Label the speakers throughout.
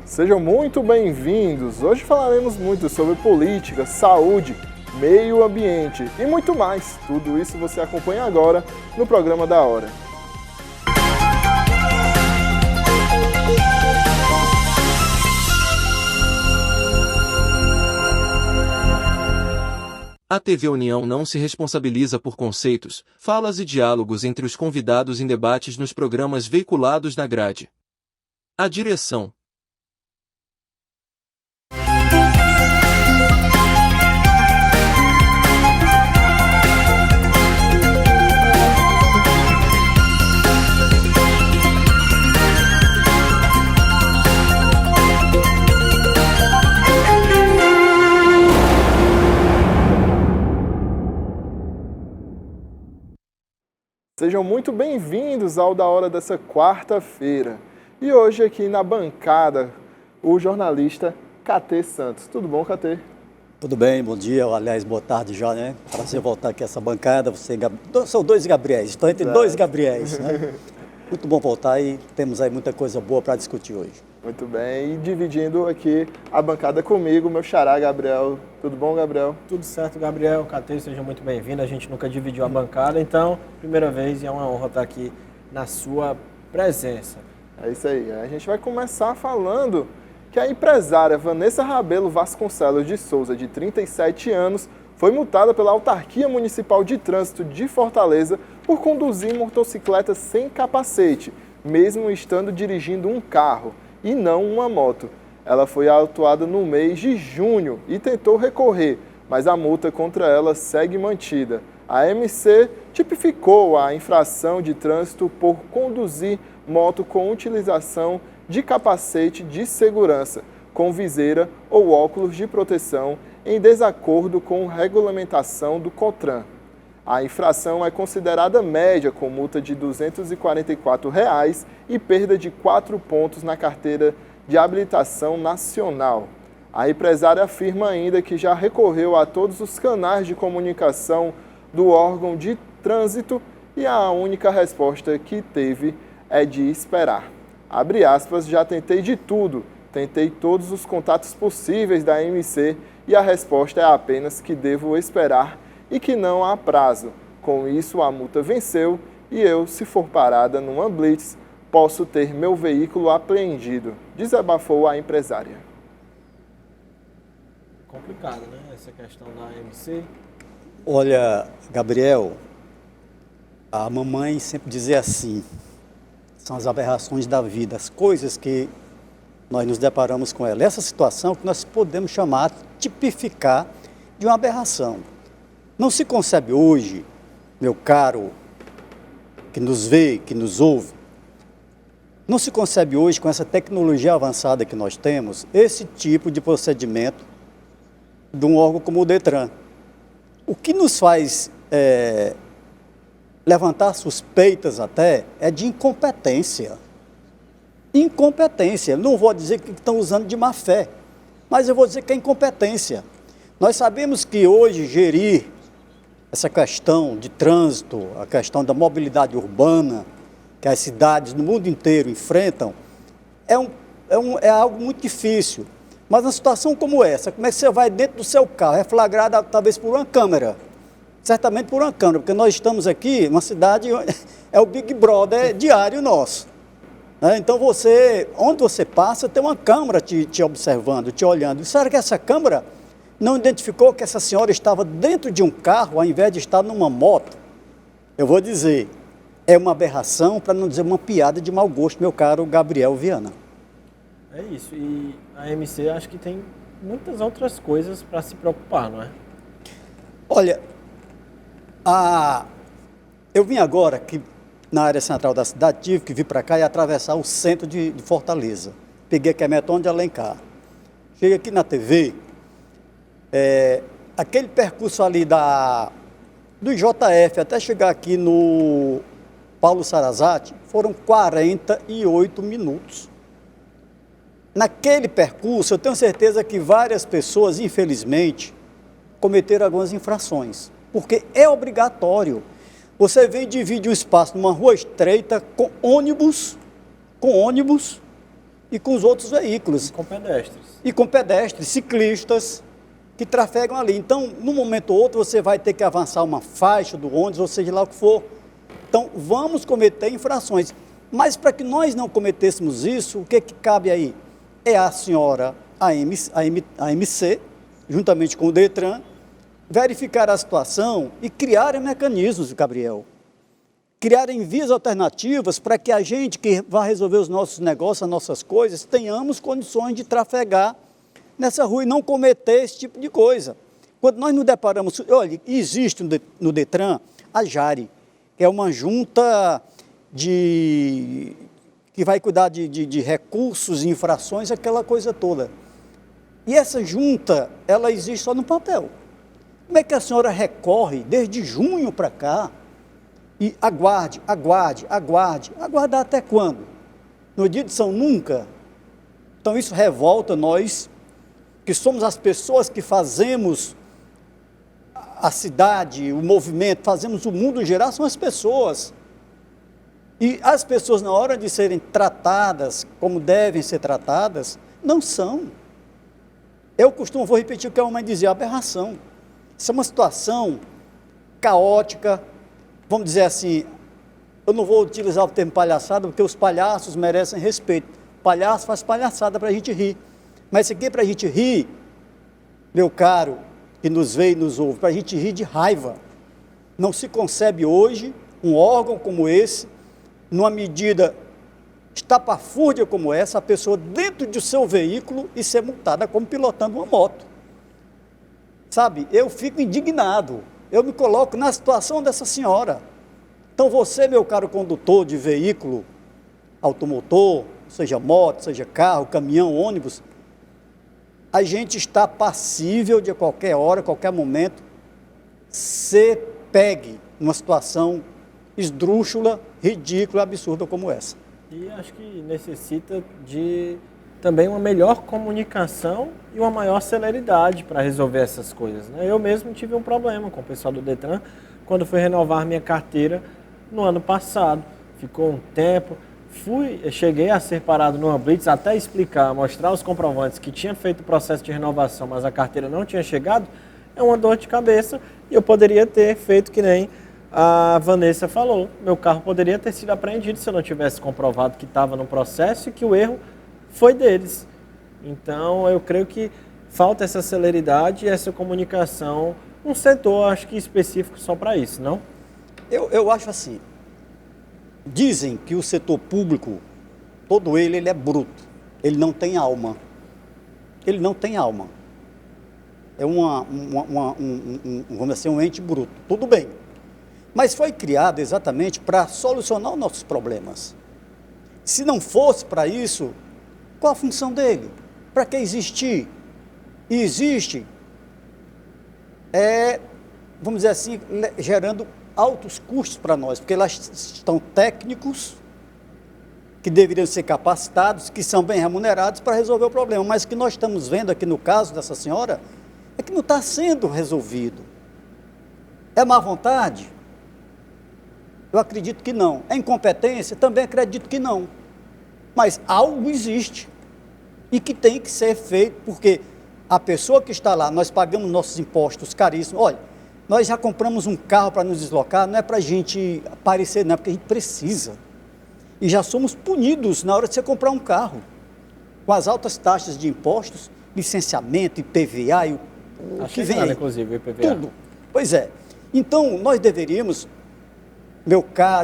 Speaker 1: Sejam muito bem-vindos! Hoje falaremos muito sobre política, saúde, meio ambiente e muito mais. Tudo isso você acompanha agora no programa da Hora.
Speaker 2: A TV União não se responsabiliza por conceitos, falas e diálogos entre os convidados em debates nos programas veiculados na grade. A direção.
Speaker 1: Sejam muito bem-vindos ao Da Hora dessa quarta-feira. E hoje aqui na bancada, o jornalista KT Santos. Tudo bom, KT?
Speaker 3: Tudo bem, bom dia, aliás, boa tarde já, né? Prazer voltar aqui a essa bancada. São dois Gabriéis, estou entre dois Gabriéis, né? Muito bom voltar e temos aí muita coisa boa para discutir hoje.
Speaker 1: Muito bem, e dividindo aqui a bancada comigo, meu xará Gabriel. Tudo bom, Gabriel?
Speaker 4: Tudo certo, Gabriel. KT, seja muito bem-vindo. A gente nunca dividiu a bancada, então, primeira vez e é uma honra estar aqui na sua presença.
Speaker 1: É isso aí. A gente vai começar falando que a empresária Vanessa Rabelo Vasconcelos de Souza, de 37 anos, foi multada pela Autarquia Municipal de Trânsito de Fortaleza por conduzir motocicleta sem capacete, mesmo estando dirigindo um carro e não uma moto. Ela foi autuada no mês de junho e tentou recorrer, mas a multa contra ela segue mantida. A MC tipificou a infração de trânsito por conduzir moto com utilização de capacete de segurança, com viseira ou óculos de proteção, em desacordo com a regulamentação do COTRAN. A infração é considerada média, com multa de R$ 244 e perda de 4 pontos na carteira de habilitação nacional. A empresária afirma ainda que já recorreu a todos os canais de comunicação do órgão de trânsito e a única resposta que teve é de esperar. Abre aspas, já tentei de tudo, tentei todos os contatos possíveis da MC e a resposta é apenas que devo esperar e que não há prazo. Com isso, a multa venceu e eu, se for parada numa blitz, posso ter meu veículo apreendido, desabafou a empresária.
Speaker 4: Complicado, né? Essa questão da MC.
Speaker 3: Olha, Gabriel, a mamãe sempre dizia assim, são as aberrações da vida, as coisas que nós nos deparamos com ela. Essa situação que nós podemos chamar, tipificar de uma aberração. Não se concebe hoje, meu caro, que nos vê, que nos ouve, não se concebe hoje, com essa tecnologia avançada que nós temos, esse tipo de procedimento de um órgão como o Detran. O que nos faz levantar suspeitas até é de incompetência. Incompetência. Não vou dizer que estão usando de má fé, mas eu vou dizer que é incompetência. Nós sabemos que hoje gerir essa questão de trânsito, a questão da mobilidade urbana, que as cidades no mundo inteiro enfrentam, é algo muito difícil. Mas uma situação como essa, como é que você vai dentro do seu carro, é flagrada talvez por uma câmera, certamente por uma câmera, porque nós estamos aqui, uma cidade, é o Big Brother diário nosso. Então onde você passa, tem uma câmera te observando, te olhando. E será que essa câmera não identificou que essa senhora estava dentro de um carro, ao invés de estar numa moto? Eu vou dizer, é uma aberração, para não dizer uma piada de mau gosto, meu caro Gabriel Viana.
Speaker 4: É isso, e a MC acho que tem muitas outras coisas para se preocupar, não é?
Speaker 3: Olha, eu vim agora aqui na área central da cidade, tive que vir para cá e atravessar o centro de Fortaleza. Peguei a Quemeton de Alencar. Cheguei aqui na TV, aquele percurso ali do IJF até chegar aqui no Paulo Sarazate, foram 48 minutos. Naquele percurso, eu tenho certeza que várias pessoas, infelizmente, cometeram algumas infrações, porque é obrigatório. Você vem e divide um espaço numa rua estreita com ônibus, e com os outros veículos.
Speaker 4: Com pedestres.
Speaker 3: E com pedestres, ciclistas que trafegam ali. Então, num momento ou outro, você vai ter que avançar uma faixa do ônibus, ou seja lá o que for. Então, vamos cometer infrações. Mas para que nós não cometêssemos isso, o que cabe aí? É a senhora, a AMC, juntamente com o DETRAN, verificar a situação e criarem mecanismos, Gabriel. Criarem vias alternativas para que a gente que vai resolver os nossos negócios, as nossas coisas, tenhamos condições de trafegar nessa rua e não cometer esse tipo de coisa. Quando nós nos deparamos, olha, existe no DETRAN a JARE, que é uma junta que vai cuidar de recursos e infrações, aquela coisa toda. E essa junta, ela existe só no papel. Como é que a senhora recorre desde junho para cá e aguardar até quando? No dia de São Nunca? Então isso revolta nós, que somos as pessoas que fazemos a cidade, o movimento, fazemos o mundo girar, são as pessoas. E as pessoas, na hora de serem tratadas como devem ser tratadas, não são. Eu vou repetir o que a mãe dizia, aberração. Isso é uma situação caótica, vamos dizer assim, eu não vou utilizar o termo palhaçada, porque os palhaços merecem respeito. Palhaço faz palhaçada para a gente rir. Mas isso aqui é para a gente rir, meu caro, que nos vê e nos ouve, para a gente rir de raiva. Não se concebe hoje um órgão como esse, numa medida estapafúrdia como essa, a pessoa dentro do seu veículo e ser multada como pilotando uma moto. Sabe, eu fico indignado, eu me coloco na situação dessa senhora. Então você, meu caro condutor de veículo automotor, seja moto, seja carro, caminhão, ônibus, a gente está passível de a qualquer hora, a qualquer momento, ser pegue numa situação esdrúxula, ridícula, absurda como essa.
Speaker 4: E acho que necessita de também uma melhor comunicação e uma maior celeridade para resolver essas coisas, né? Eu mesmo tive um problema com o pessoal do DETRAN quando fui renovar minha carteira no ano passado. Ficou um tempo, cheguei a ser parado numa blitz até explicar, mostrar os comprovantes que tinha feito o processo de renovação, mas a carteira não tinha chegado. É uma dor de cabeça e eu poderia ter feito que nem a Vanessa falou. Meu carro poderia ter sido apreendido se eu não tivesse comprovado que estava no processo e que o erro foi deles. Então, eu creio que falta essa celeridade e essa comunicação, um setor, acho que específico só para isso, não?
Speaker 3: Eu acho assim, dizem que o setor público, todo ele é bruto, ele não tem alma. Ele não tem alma. É vamos dizer assim, um ente bruto. Tudo bem. Mas foi criado exatamente para solucionar os nossos problemas. Se não fosse para isso, qual a função dele? Para que existir? E existe, vamos dizer assim, gerando altos custos para nós, porque lá estão técnicos que deveriam ser capacitados, que são bem remunerados para resolver o problema, mas o que nós estamos vendo aqui no caso dessa senhora é que não está sendo resolvido. É má vontade? Eu acredito que não. É incompetência? Também acredito que não. Mas algo existe e que tem que ser feito, porque a pessoa que está lá, nós pagamos nossos impostos caríssimos. Olha, nós já compramos um carro para nos deslocar, não é para a gente aparecer, não, é porque a gente precisa. E já somos punidos na hora de você comprar um carro, com as altas taxas de impostos, licenciamento, IPVA, e o que vem aí.
Speaker 4: Inclusive, IPVA.
Speaker 3: Tudo. Pois é. Então, nós deveríamos,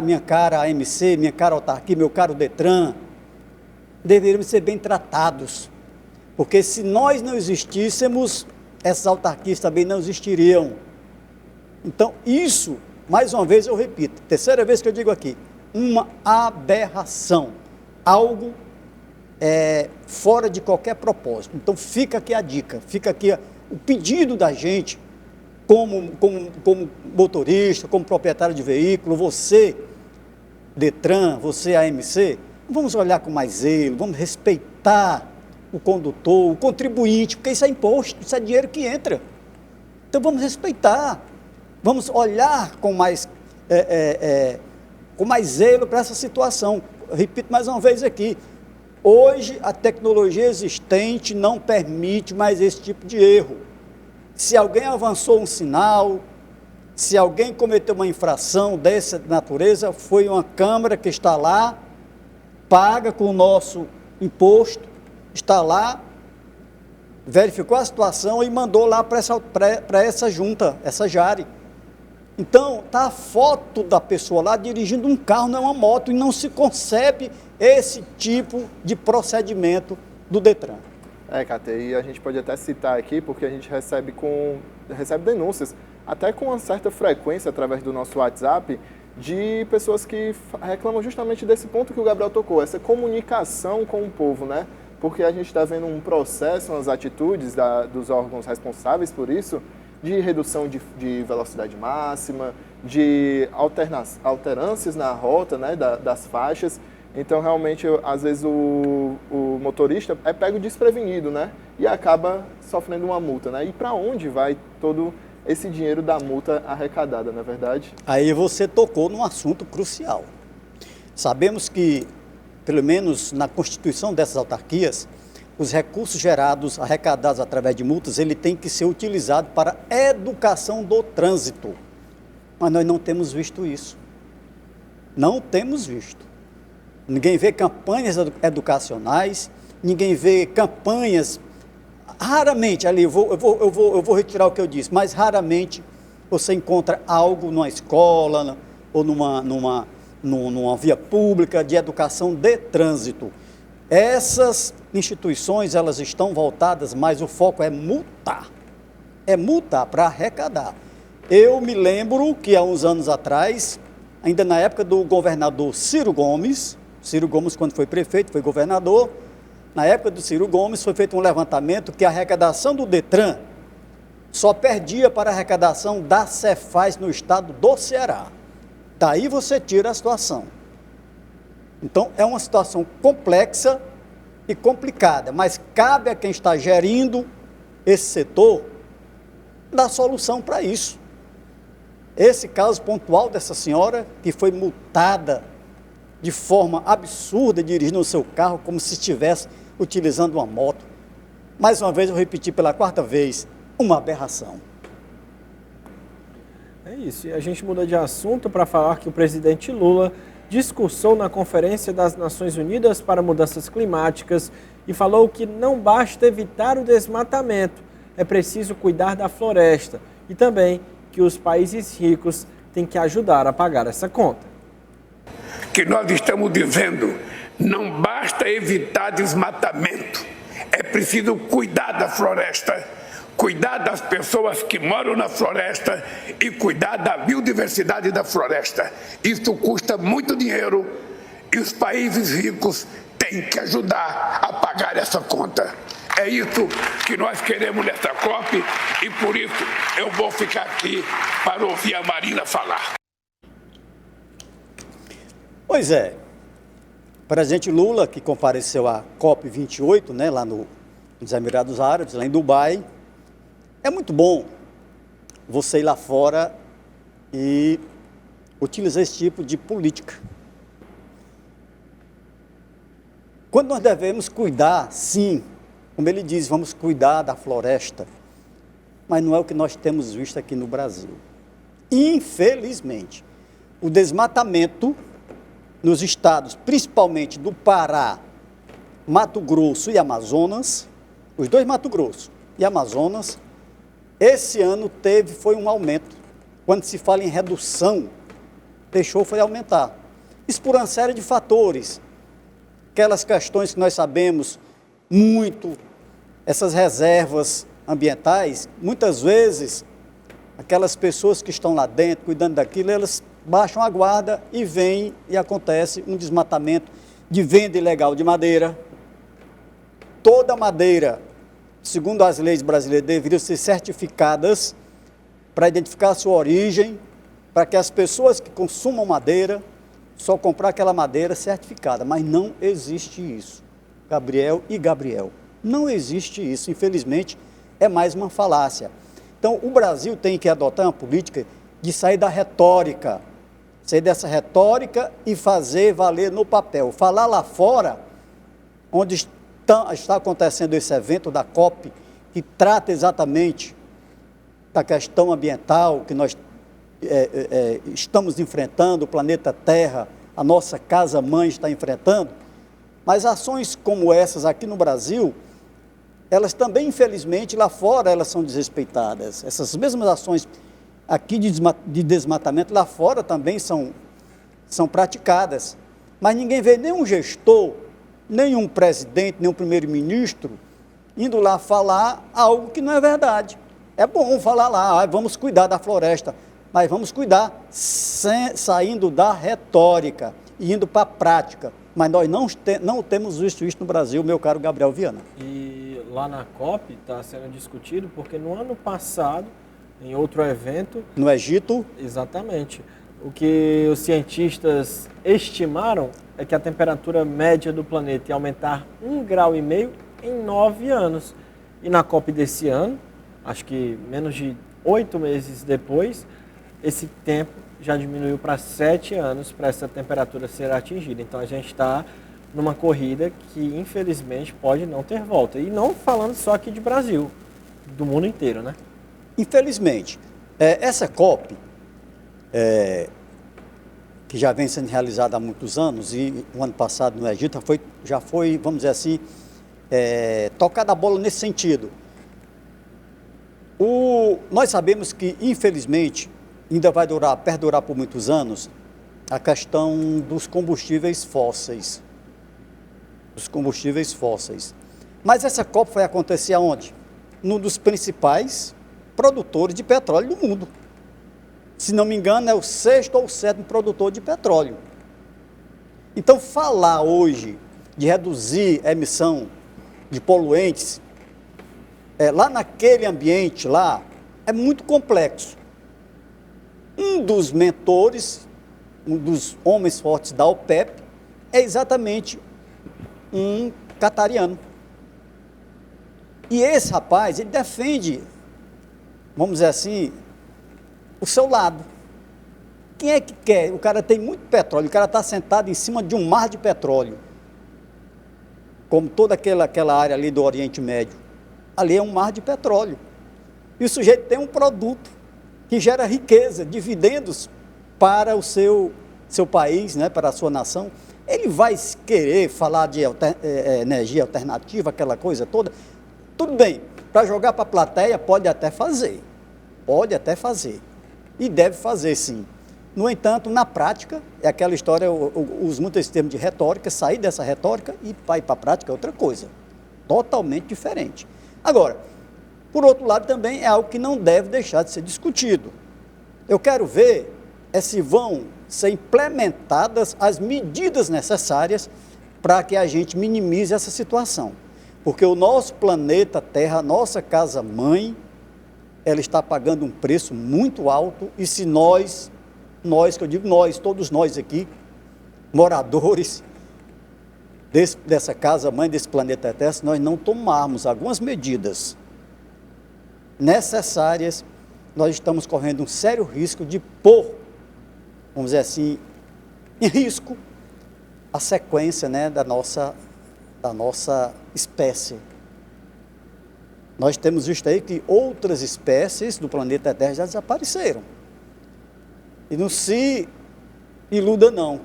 Speaker 3: minha cara AMC, minha cara autarquia, meu caro DETRAN, deveríamos ser bem tratados, porque se nós não existíssemos, essas autarquias também não existiriam. Então, isso, mais uma vez eu repito, terceira vez que eu digo aqui, uma aberração, algo fora de qualquer propósito. Então, fica aqui a dica, fica aqui o pedido da gente, como motorista, como proprietário de veículo, você, DETRAN, você, AMC, vamos olhar com mais zelo, vamos respeitar o condutor, o contribuinte, porque isso é imposto, isso é dinheiro que entra. Então vamos respeitar, vamos olhar com mais zelo para essa situação. Eu repito mais uma vez aqui, Hoje, a tecnologia existente não permite mais esse tipo de erro. Se alguém avançou um sinal, se alguém cometeu uma infração dessa natureza, foi uma câmara que está lá, paga com o nosso imposto, está lá, verificou a situação e mandou lá para essa junta, essa Jari. Então, está a foto da pessoa lá dirigindo um carro, não é uma moto, e não se concebe esse tipo de procedimento do Detran.
Speaker 1: Cátia, e a gente pode até citar aqui, porque a gente recebe denúncias, até com uma certa frequência, através do nosso WhatsApp, de pessoas que reclamam justamente desse ponto que o Gabriel tocou, essa comunicação com o povo, né? Porque a gente está vendo um processo, umas atitudes dos órgãos responsáveis por isso, de redução de velocidade máxima, de alternâncias na rota, né, das faixas. Então, realmente, às vezes o motorista é pego desprevenido, né, e acaba sofrendo uma multa, né? E para onde vai todo esse dinheiro da multa arrecadada, não é verdade?
Speaker 3: Aí você tocou num assunto crucial. Sabemos que, pelo menos na constituição dessas autarquias, os recursos arrecadados através de multas, ele tem que ser utilizado para educação do trânsito. Mas nós não temos visto isso. Não temos visto. Ninguém vê campanhas educacionais, ninguém vê campanhas. Raramente, ali, eu vou retirar o que eu disse, mas raramente você encontra algo numa escola ou numa via pública de educação de trânsito. Essas instituições, elas estão voltadas, mas o foco é multar para arrecadar. Eu me lembro que há uns anos atrás, ainda na época do governador Ciro Gomes, quando foi prefeito, foi governador, na época do Ciro Gomes foi feito um levantamento que a arrecadação do Detran só perdia para a arrecadação da Cefaz no estado do Ceará. Daí você tira a situação. Então, é uma situação complexa e complicada, mas cabe a quem está gerindo esse setor dar solução para isso. Esse caso pontual dessa senhora, que foi multada de forma absurda, dirigindo o seu carro como se estivesse utilizando uma moto. Mais uma vez, eu repeti pela quarta vez, uma aberração.
Speaker 4: É isso, e a gente muda de assunto para falar que o presidente Lula discursou na Conferência das Nações Unidas para Mudanças Climáticas e falou que não basta evitar o desmatamento, é preciso cuidar da floresta e também que os países ricos têm que ajudar a pagar essa conta.
Speaker 5: Que nós estamos dizendo, não basta evitar desmatamento, é preciso cuidar da floresta, cuidar das pessoas que moram na floresta e cuidar da biodiversidade da floresta. Isso custa muito dinheiro e os países ricos têm que ajudar a pagar essa conta. É isso que nós queremos nessa COP e por isso eu vou ficar aqui para ouvir a Marina falar.
Speaker 3: Pois é, o presidente Lula, que compareceu à COP28, né, lá nos Emirados Árabes, lá em Dubai, é muito bom você ir lá fora e utilizar esse tipo de política. Quando nós devemos cuidar, sim, como ele diz, vamos cuidar da floresta, mas não é o que nós temos visto aqui no Brasil. Infelizmente, o desmatamento nos estados, principalmente do Pará, Mato Grosso e Amazonas, os dois Mato Grosso e Amazonas, esse ano foi um aumento. Quando se fala em redução, foi aumentar. Isso por uma série de fatores. Aquelas questões que nós sabemos muito, essas reservas ambientais, muitas vezes, aquelas pessoas que estão lá dentro, cuidando daquilo, elas baixam a guarda e vem e acontece um desmatamento de venda ilegal de madeira. Toda madeira, segundo as leis brasileiras, deveriam ser certificadas para identificar a sua origem, para que as pessoas que consumam madeira só comprar aquela madeira certificada, mas não existe isso. Gabriel, não existe isso, infelizmente, é mais uma falácia. Então, o Brasil tem que adotar uma política de sair da retórica, sair dessa retórica e fazer valer no papel. Falar lá fora onde está acontecendo esse evento da COP, que trata exatamente da questão ambiental que nós estamos enfrentando, o planeta Terra, a nossa casa-mãe está enfrentando, mas ações como essas aqui no Brasil, elas também, infelizmente, lá fora, elas são desrespeitadas. Essas mesmas ações aqui de desmatamento, lá fora também são praticadas. Mas ninguém vê nenhum gestor, nenhum presidente, nenhum primeiro-ministro indo lá falar algo que não é verdade. É bom falar lá, vamos cuidar da floresta, mas vamos cuidar saindo da retórica e indo para a prática. Mas nós não temos visto isso no Brasil, meu caro Gabriel Viana.
Speaker 4: E lá na COP está sendo discutido porque no ano passado, em outro evento...
Speaker 3: No Egito?
Speaker 4: Exatamente. O que os cientistas estimaram é que a temperatura média do planeta ia aumentar 1,5 grau em 9 anos. E na COP desse ano, acho que menos de 8 meses depois, esse tempo já diminuiu para 7 anos para essa temperatura ser atingida. Então a gente está numa corrida que infelizmente pode não ter volta. E não falando só aqui de Brasil, do mundo inteiro, né?
Speaker 3: Infelizmente. Essa COP, que já vem sendo realizada há muitos anos, e o ano passado no Egito já foi, vamos dizer assim, tocada a bola nesse sentido. Nós sabemos que, infelizmente, ainda vai perdurar por muitos anos a questão dos combustíveis fósseis. Mas essa COP vai acontecer aonde? Num dos principais produtores de petróleo do mundo. Se não me engano, é o 6º ou 7º produtor de petróleo. Então, falar hoje de reduzir a emissão de poluentes, lá naquele ambiente lá, é muito complexo. Um dos mentores, um dos homens fortes da OPEP, é exatamente um qatariano. E esse rapaz, ele defende, vamos dizer assim, o seu lado. Quem é que quer? O cara tem muito petróleo, o cara está sentado em cima de um mar de petróleo, como toda aquela área ali do Oriente Médio. Ali é um mar de petróleo. E o sujeito tem um produto que gera riqueza, dividendos para o seu país, né, para a sua nação. Ele vai querer falar de energia alternativa, aquela coisa toda. Tudo bem, para jogar para a plateia pode até fazer. E deve fazer, sim. No entanto, na prática, é aquela história, eu uso muito esse termo de retórica, sair dessa retórica e ir para a prática é outra coisa. Totalmente diferente. Agora, por outro lado, também é algo que não deve deixar de ser discutido. Eu quero ver se vão ser implementadas as medidas necessárias para que a gente minimize essa situação. Porque o nosso planeta Terra, a nossa casa-mãe, ela está pagando um preço muito alto e se nós, que eu digo nós, todos nós aqui, moradores dessa casa-mãe, desse planeta Terra, se nós não tomarmos algumas medidas necessárias, nós estamos correndo um sério risco de pôr, vamos dizer assim, em risco a sequência, né, da nossa espécie. Nós temos visto aí que outras espécies do planeta Terra já desapareceram. E não se iluda não,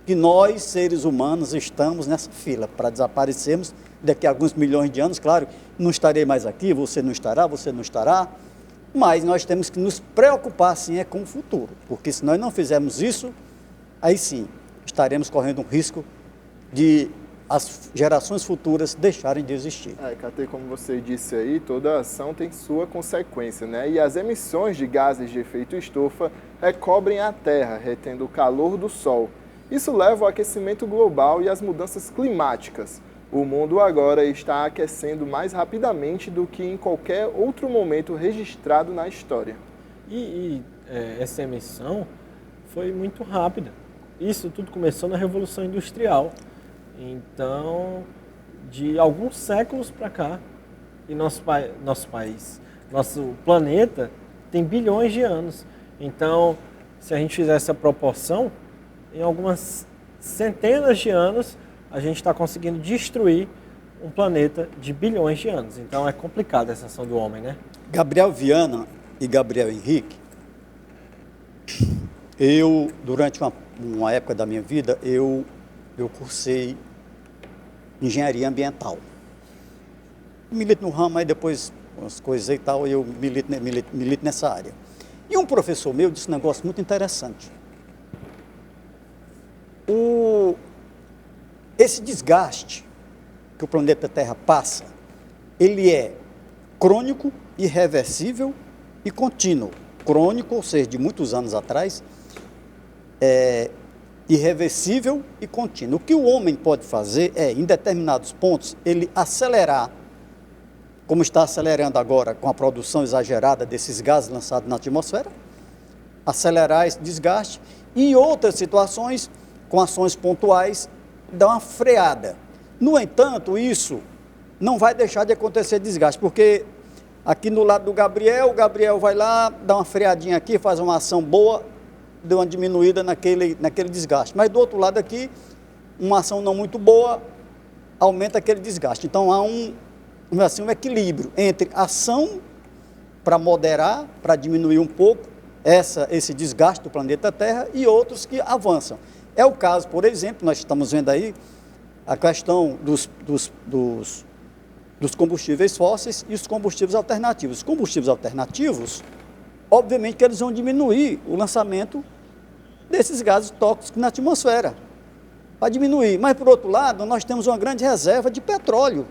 Speaker 3: que nós, seres humanos, estamos nessa fila para desaparecermos daqui a alguns milhões de anos. Claro, não estarei mais aqui, você não estará, mas nós temos que nos preocupar, sim, com o futuro, porque se nós não fizermos isso, aí sim, estaremos correndo um risco de as gerações futuras deixarem de existir.
Speaker 1: Catê, como você disse aí, toda ação tem sua consequência, né? E as emissões de gases de efeito estufa recobrem a Terra, retendo o calor do Sol. Isso leva ao aquecimento global e às mudanças climáticas. O mundo agora está aquecendo mais rapidamente do que em qualquer outro momento registrado na história.
Speaker 4: Essa emissão foi muito rápida. Isso tudo começou na Revolução Industrial. Então, de alguns séculos para cá, e nosso país, nosso planeta tem bilhões de anos. Então, se a gente fizer essa proporção, em algumas centenas de anos, a gente está conseguindo destruir um planeta de bilhões de anos. Então é complicado essa ação do homem, né?
Speaker 3: Gabriel Viana e Gabriel Henrique, durante uma época da minha vida, eu cursei engenharia ambiental. Milito no ramo, aí depois umas coisas e tal, eu milito nessa área. E um professor meu disse um negócio muito interessante. Esse desgaste que o planeta Terra passa, ele é crônico, irreversível e contínuo. Crônico, ou seja, de muitos anos atrás, irreversível e contínuo. O que o homem pode fazer é, em determinados pontos, ele acelerar, como está acelerando agora com a produção exagerada desses gases lançados na atmosfera, acelerar esse desgaste, e em outras situações, com ações pontuais, dar uma freada. No entanto, isso não vai deixar de acontecer desgaste, porque aqui no lado do Gabriel, o Gabriel vai lá, dá uma freadinha aqui, faz uma ação boa, deu uma diminuída naquele desgaste. Mas do outro lado aqui, uma ação não muito boa, aumenta aquele desgaste. Então há um equilíbrio entre ação para moderar, para diminuir um pouco esse desgaste do planeta Terra e outros que avançam. É o caso, por exemplo, nós estamos vendo aí a questão dos combustíveis fósseis e os combustíveis alternativos. Os combustíveis alternativos, obviamente que eles vão diminuir o lançamento desses gases tóxicos na atmosfera, para diminuir. Mas, por outro lado, nós temos uma grande reserva de petróleo,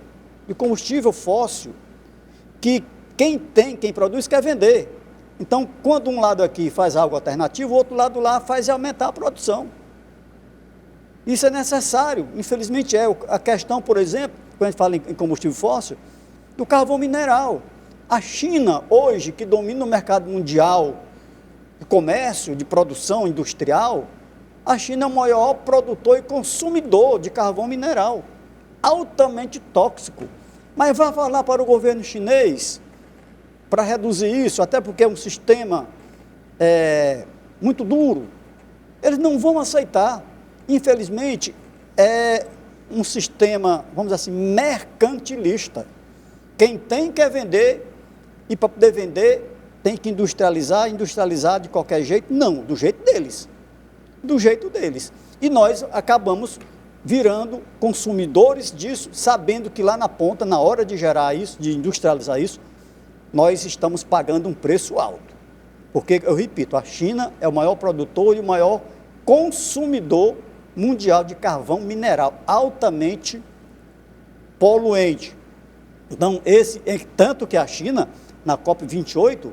Speaker 3: de combustível fóssil, que quem produz quer vender. Então, quando um lado aqui faz algo alternativo, o outro lado lá faz aumentar a produção. Isso é necessário, infelizmente é. A questão, por exemplo, quando a gente fala em combustível fóssil, do carvão mineral. A China, hoje, que domina o mercado mundial de comércio, de produção industrial, a China é o maior produtor e consumidor de carvão mineral, altamente tóxico. Mas vai falar para o governo chinês para reduzir isso, até porque é um sistema muito duro. Eles não vão aceitar. Infelizmente, é um sistema, vamos dizer assim, mercantilista. Quem tem quer vender, e para poder vender tem que industrializar de qualquer jeito. Não, do jeito deles. Do jeito deles. E nós acabamos virando consumidores disso, sabendo que lá na ponta, na hora de gerar isso, de industrializar isso, nós estamos pagando um preço alto. Porque, eu repito, a China é o maior produtor e o maior consumidor mundial de carvão mineral, altamente poluente. Então, tanto que a China, na COP28,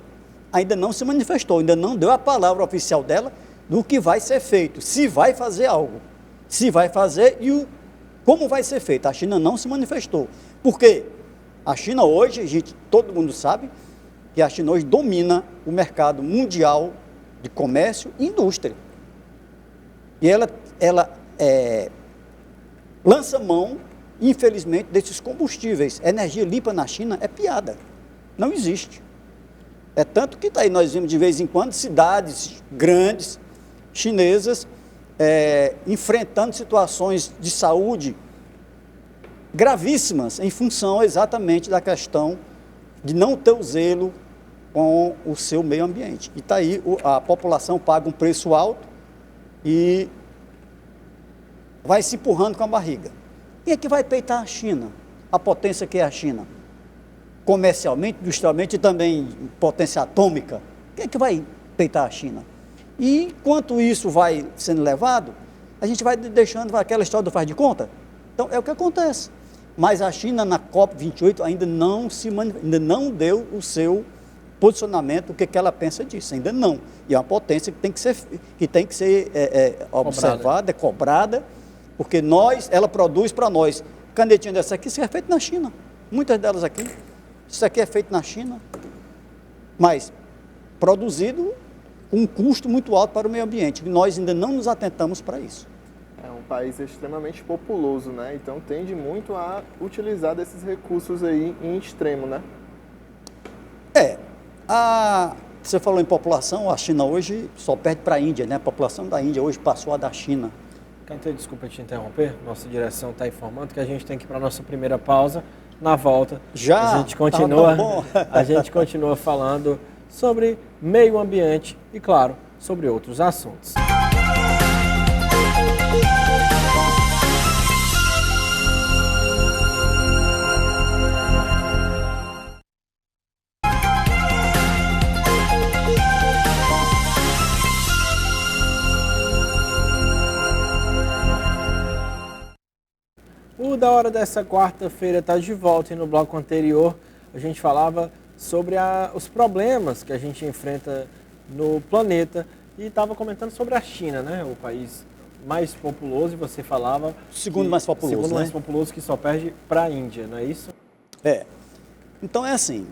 Speaker 3: ainda não se manifestou, ainda não deu a palavra oficial dela do que vai ser feito, se vai fazer algo, se vai fazer e como vai ser feito. A China não se manifestou. Por quê? A China hoje, todo mundo sabe, que a China hoje domina o mercado mundial de comércio e indústria. E ela lança mão, infelizmente, desses combustíveis. Energia limpa na China é piada, não existe. É tanto que daí nós vemos de vez em quando cidades grandes, chinesas, enfrentando situações de saúde gravíssimas em função exatamente da questão de não ter o zelo com o seu meio ambiente. E está aí, a população paga um preço alto e vai se empurrando com a barriga. Quem é que vai peitar a China? A potência que é a China? Comercialmente, industrialmente e também potência atômica. Quem é que vai peitar a China? E enquanto isso vai sendo levado, a gente vai deixando aquela história do faz de conta. Então, é o que acontece. Mas a China, na COP28, ainda não deu o seu posicionamento, o que ela pensa disso, ainda não. E é uma potência que tem que ser observada, cobrada, porque ela produz para nós. Canetinha dessa aqui, isso é feito na China. Muitas delas aqui. Isso aqui é feito na China, mas produzido com um custo muito alto para o meio ambiente. E nós ainda não nos atentamos para isso.
Speaker 1: É um país extremamente populoso, né? Então tende muito a utilizar desses recursos aí em extremo, né?
Speaker 3: Você falou em população, a China hoje só perde para a Índia, né? A população da Índia hoje passou a da China
Speaker 4: Cantei, desculpa te interromper, nossa direção está informando que a gente tem que ir para a nossa primeira pausa. Na volta,
Speaker 3: Já?
Speaker 4: a gente continua,
Speaker 3: bom.
Speaker 4: a gente continua falando sobre meio ambiente e, claro, sobre outros assuntos. O Da Hora dessa quarta-feira está de volta e no bloco anterior a gente falava sobre os problemas que a gente enfrenta no planeta e estava comentando sobre a China, né? O país mais populoso, e você falava...
Speaker 3: Segundo mais populoso,
Speaker 4: Segundo
Speaker 3: né?
Speaker 4: mais populoso, que só perde para a Índia, não é isso?
Speaker 3: É. Então é assim,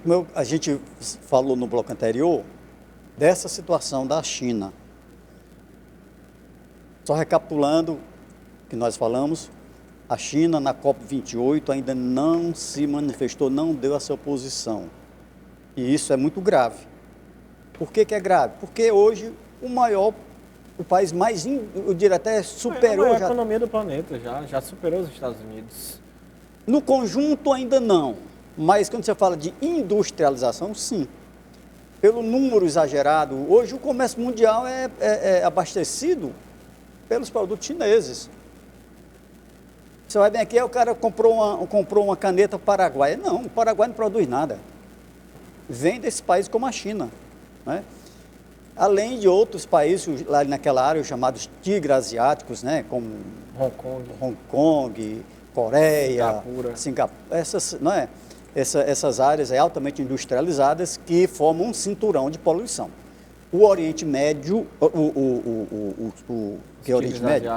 Speaker 3: como a gente falou no bloco anterior, dessa situação da China. Só recapitulando o que nós falamos, a China na COP28 ainda não se manifestou, não deu a sua posição. E isso é muito grave. Por que é grave? Porque hoje o país mais, eu diria até superou...
Speaker 4: É a economia do planeta, já superou os Estados Unidos.
Speaker 3: No conjunto ainda não, mas quando você fala de industrialização, sim. Pelo número exagerado, hoje o comércio mundial é abastecido pelos produtos chineses. Você vai bem aqui, o cara comprou uma caneta paraguaia. Não, o Paraguai não produz nada. Vem desse país como a China, né? Além de outros países lá naquela área chamados tigres asiáticos, né? Como Hong Kong, Coreia, Singapura, essas áreas altamente industrializadas que formam um cinturão de poluição. O Oriente Médio, que é o Oriente Médio,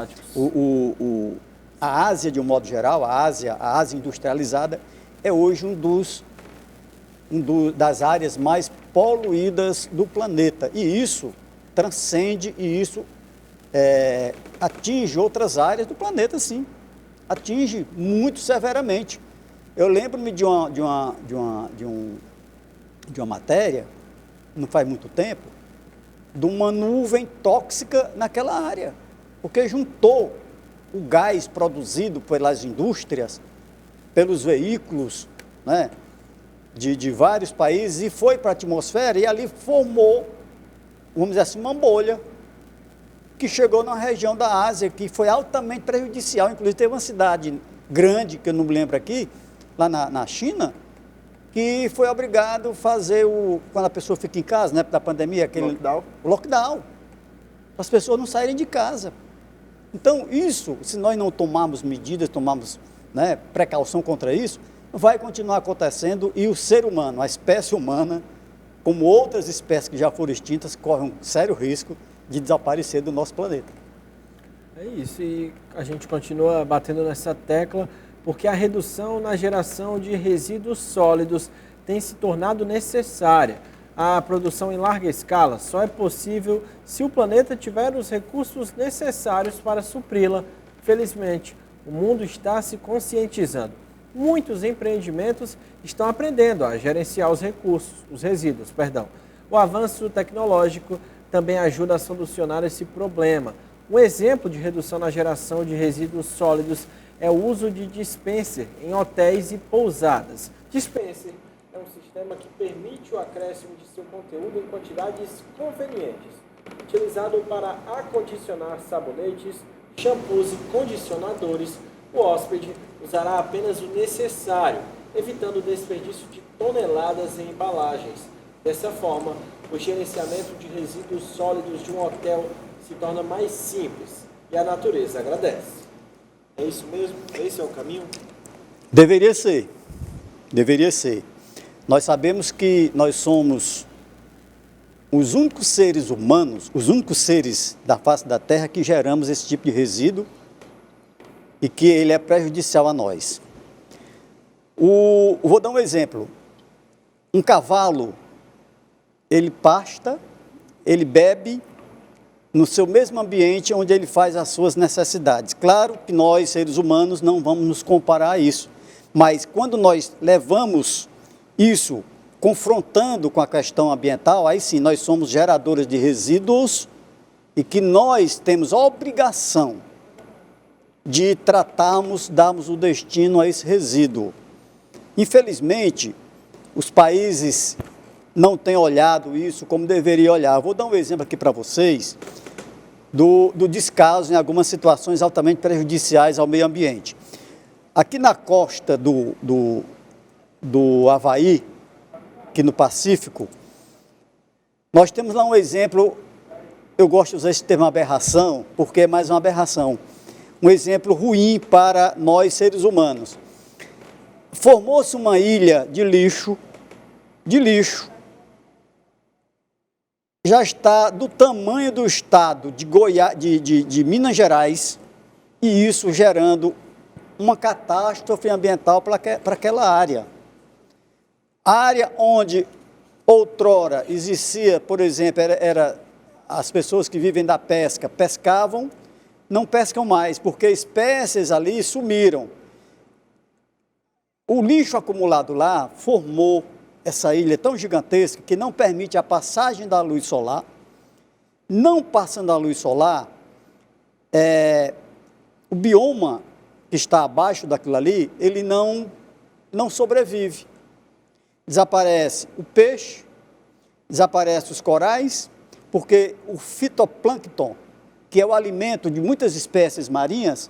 Speaker 3: a Ásia de um modo geral, a Ásia industrializada é hoje das áreas mais poluídas do planeta. E isso transcende e isso atinge outras áreas do planeta, sim. Atinge muito severamente. Eu lembro-me de uma matéria, não faz muito tempo, de uma nuvem tóxica naquela área, porque juntou o gás produzido pelas indústrias, pelos veículos, né, de vários países e foi para a atmosfera e ali formou, vamos dizer assim, uma bolha que chegou na região da Ásia, que foi altamente prejudicial. Inclusive teve uma cidade grande, que eu não me lembro aqui, lá na China, que foi obrigado a fazer quando a pessoa fica em casa, né, da pandemia, aquele lockdown, para as pessoas não saírem de casa. Então isso, se nós não tomarmos medidas, tomarmos, né, precaução contra isso, vai continuar acontecendo e o ser humano, a espécie humana, como outras espécies que já foram extintas, correm um sério risco de desaparecer do nosso planeta.
Speaker 4: É isso, e a gente continua batendo nessa tecla porque a redução na geração de resíduos sólidos tem se tornado necessária. A produção em larga escala só é possível se o planeta tiver os recursos necessários para supri-la. Felizmente, o mundo está se conscientizando. Muitos empreendimentos estão aprendendo a gerenciar os resíduos. O avanço tecnológico também ajuda a solucionar esse problema. Um exemplo de redução na geração de resíduos sólidos é o uso de dispenser em hotéis e pousadas. Dispenser é um sistema que permite o acréscimo de seu conteúdo em quantidades convenientes, utilizado para acondicionar sabonetes, shampoos e condicionadores. O hóspede usará apenas o necessário, evitando o desperdício de toneladas em embalagens. Dessa forma, o gerenciamento de resíduos sólidos de um hotel se torna mais simples e a natureza agradece. É isso mesmo? Esse é o caminho?
Speaker 3: Deveria ser. Deveria ser. Nós sabemos que nós somos os únicos seres humanos, os únicos seres da face da Terra que geramos esse tipo de resíduo e que ele é prejudicial a nós. Vou dar um exemplo. Um cavalo, ele pasta, ele bebe no seu mesmo ambiente onde ele faz as suas necessidades. Claro que nós, seres humanos, não vamos nos comparar a isso, mas quando nós levamos isso, confrontando com a questão ambiental, aí sim, nós somos geradores de resíduos e que nós temos a obrigação de tratarmos, darmos o destino a esse resíduo. Infelizmente, os países não têm olhado isso como deveria olhar. Vou dar um exemplo aqui para vocês do descaso em algumas situações altamente prejudiciais ao meio ambiente. Aqui na costa do Havaí, aqui no Pacífico, nós temos lá um exemplo, eu gosto de usar esse termo aberração, porque é mais uma aberração, um exemplo ruim para nós seres humanos. Formou-se uma ilha de lixo, já está do tamanho do estado de Minas Gerais, e isso gerando uma catástrofe ambiental para aquela área. A área onde outrora existia, por exemplo, era as pessoas que vivem da pesca, pescavam, não pescam mais, porque espécies ali sumiram. O lixo acumulado lá formou essa ilha tão gigantesca que não permite a passagem da luz solar. Não passando a luz solar, o bioma que está abaixo daquilo ali, ele não sobrevive. Desaparece o peixe, desaparece os corais, porque o fitoplâncton, que é o alimento de muitas espécies marinhas,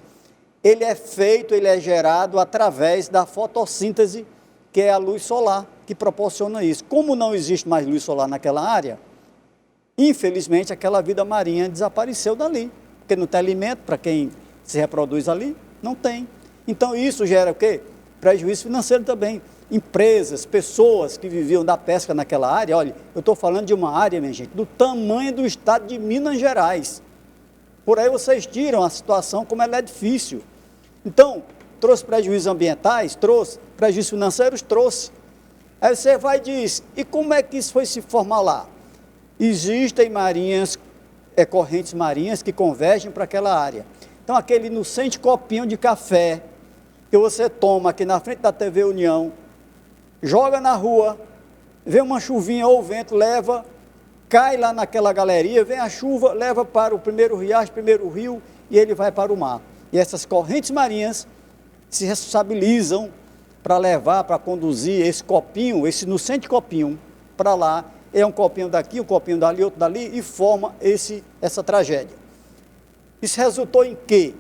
Speaker 3: ele é gerado através da fotossíntese, que é a luz solar, que proporciona isso. Como não existe mais luz solar naquela área, infelizmente aquela vida marinha desapareceu dali, porque não tem alimento para quem se reproduz ali, não tem. Então isso gera o quê? Prejuízo financeiro também. Empresas, pessoas que viviam da pesca naquela área, olha, eu estou falando de uma área, minha gente, do tamanho do estado de Minas Gerais. Por aí vocês tiram a situação como ela é difícil. Então, trouxe prejuízos ambientais? Trouxe. Prejuízos financeiros? Trouxe. Aí você vai e diz, e como é que isso foi se formar lá? Existem correntes marinhas que convergem para aquela área. Então, aquele inocente copinho de café que você toma aqui na frente da TV União, joga na rua, vem uma chuvinha ou o vento, leva, cai lá naquela galeria, vem a chuva, leva para o primeiro riacho, primeiro rio, e ele vai para o mar. E essas correntes marinhas se responsabilizam para levar, para conduzir esse copinho, esse inocente copinho, para lá. É um copinho daqui, um copinho dali, outro dali, e forma essa tragédia. Isso resultou em quê?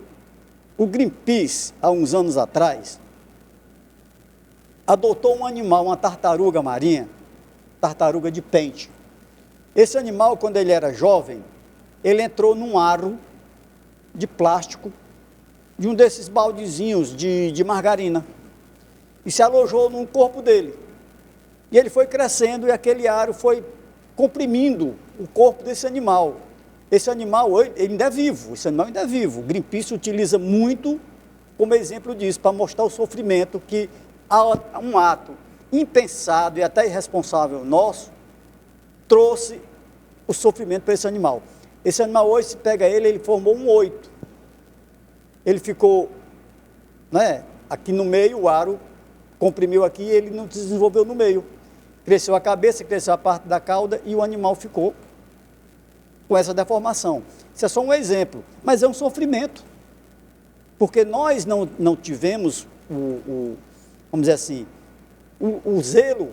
Speaker 3: O Greenpeace, há uns anos atrás, adotou um animal, uma tartaruga marinha, tartaruga de pente. Esse animal, quando ele era jovem, ele entrou num aro de plástico, de um desses baldezinhos de margarina, e se alojou no corpo dele. E ele foi crescendo e aquele aro foi comprimindo o corpo desse animal. Esse animal, ele ainda é vivo, O Greenpeace utiliza muito como exemplo disso, para mostrar o sofrimento que um ato impensado e até irresponsável nosso trouxe o sofrimento para esse animal. Esse animal hoje, se pega ele formou um 8. Ele ficou, aqui no meio, o aro comprimiu aqui e ele não se desenvolveu no meio. Cresceu a cabeça, cresceu a parte da cauda e o animal ficou com essa deformação. Isso é só um exemplo, mas é um sofrimento, porque nós não tivemos vamos dizer assim, o zelo,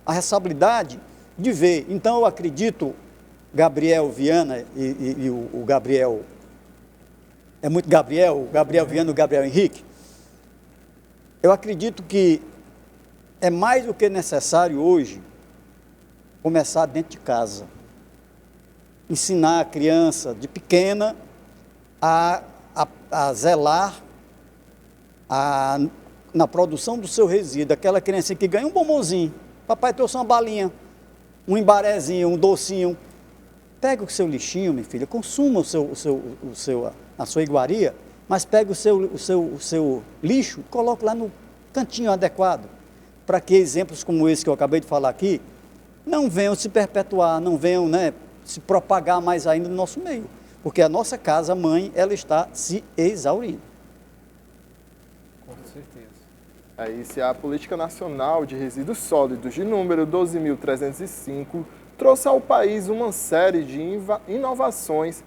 Speaker 3: a responsabilidade de ver. Então eu acredito, Gabriel Viana e o Gabriel, é muito Gabriel, o Gabriel Viana e o Gabriel Henrique, eu acredito que é mais do que necessário hoje começar dentro de casa. Ensinar a criança de pequena a zelar na produção do seu resíduo. Aquela criança que ganha um bombonzinho, papai trouxe uma balinha, um embarezinho, um docinho. Pega o seu lixinho, minha filha, consuma a sua iguaria, mas pega o seu lixo e coloque lá no cantinho adequado, para que exemplos como esse que eu acabei de falar aqui não venham se perpetuar, não venham se propagar mais ainda no nosso meio, porque a nossa casa mãe, ela está se exaurindo.
Speaker 4: Com certeza.
Speaker 1: Aí, se a Política Nacional de Resíduos Sólidos de número 12.305 trouxe ao país uma série de inovações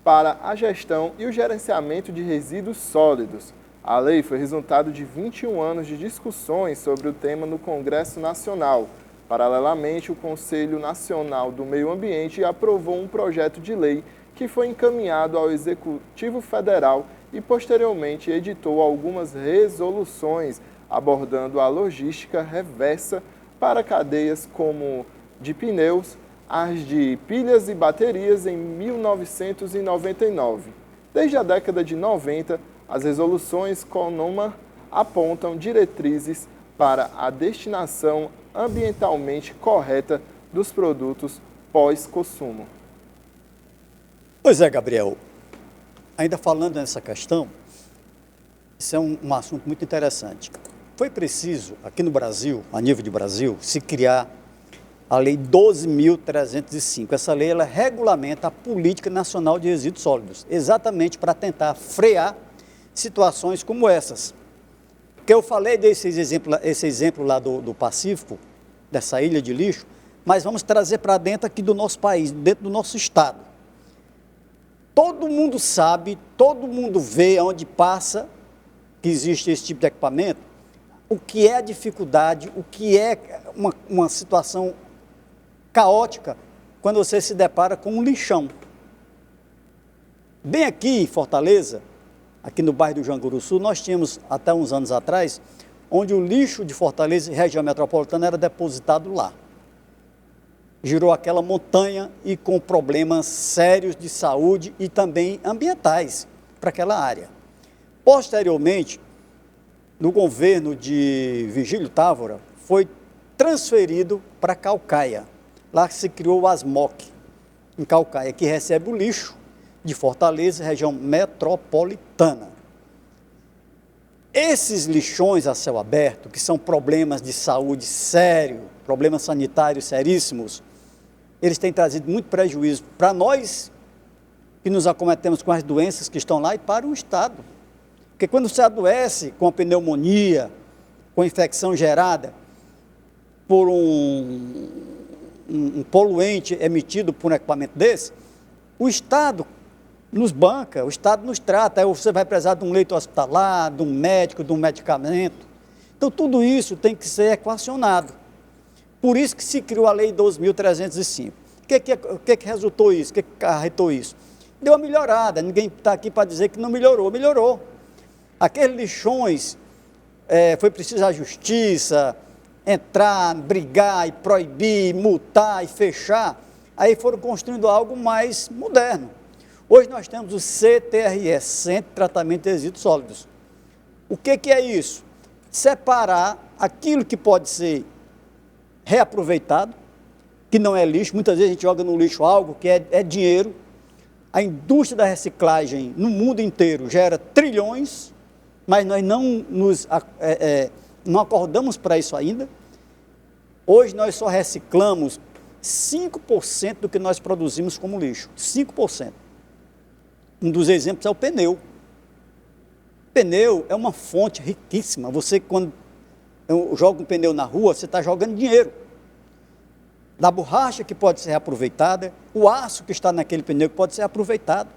Speaker 1: para a gestão e o gerenciamento de resíduos sólidos. A lei foi resultado de 21 anos de discussões sobre o tema no Congresso Nacional. Paralelamente, o Conselho Nacional do Meio Ambiente aprovou um projeto de lei que foi encaminhado ao Executivo Federal e, posteriormente, editou algumas resoluções abordando a logística reversa para cadeias como de pneus, as de pilhas e baterias em 1999. Desde a década de 90, as resoluções CONAMA apontam diretrizes para a destinação ambientalmente correta dos produtos pós-consumo.
Speaker 3: Pois é, Gabriel. Ainda falando nessa questão, isso é um assunto muito interessante. Foi preciso, aqui no Brasil, a nível de Brasil, se criar a Lei 12.305. Essa lei ela regulamenta a Política Nacional de Resíduos Sólidos, exatamente para tentar frear situações como essas. Que eu falei esse exemplo lá do Pacífico, dessa ilha de lixo, mas vamos trazer para dentro aqui do nosso país, dentro do nosso estado. Todo mundo sabe, todo mundo vê onde passa que existe esse tipo de equipamento, o que é a dificuldade, o que é uma situação caótica quando você se depara com um lixão. Bem aqui em Fortaleza, aqui no bairro do Janguruçu, nós tínhamos até uns anos atrás, onde o lixo de Fortaleza e região metropolitana era depositado lá. Girou aquela montanha e com problemas sérios de saúde e também ambientais para aquela área. Posteriormente, no governo de Virgílio Távora, foi transferido para Caucaia. Lá se criou o ASMOC, em Caucaia, que recebe o lixo de Fortaleza, região metropolitana. Esses lixões a céu aberto, que são problemas de saúde sério, problemas sanitários seríssimos, eles têm trazido muito prejuízo para nós, que nos acometemos com as doenças que estão lá, e para o Estado. Porque quando você adoece com a pneumonia, com infecção gerada por um poluente emitido por um equipamento desse, o Estado nos banca, o Estado nos trata, aí você vai precisar de um leito hospitalar, de um médico, de um medicamento. Então, tudo isso tem que ser equacionado. Por isso que se criou a Lei 12.305. O que resultou isso? O que acarretou isso? Deu uma melhorada, ninguém está aqui para dizer que não melhorou, melhorou. Aqueles lixões, foi preciso a justiça entrar, brigar e proibir, multar e fechar, aí foram construindo algo mais moderno. Hoje nós temos o CTRS, Centro de Tratamento de Resíduos Sólidos. O que é isso? Separar aquilo que pode ser reaproveitado, que não é lixo, muitas vezes a gente joga no lixo algo que é dinheiro. A indústria da reciclagem no mundo inteiro gera trilhões, mas nós não acordamos para isso ainda. Hoje nós só reciclamos 5% do que nós produzimos como lixo, 5%. Um dos exemplos é o pneu. Pneu é uma fonte riquíssima. Você, quando joga um pneu na rua, você está jogando dinheiro. Da borracha que pode ser reaproveitada, o aço que está naquele pneu que pode ser aproveitado.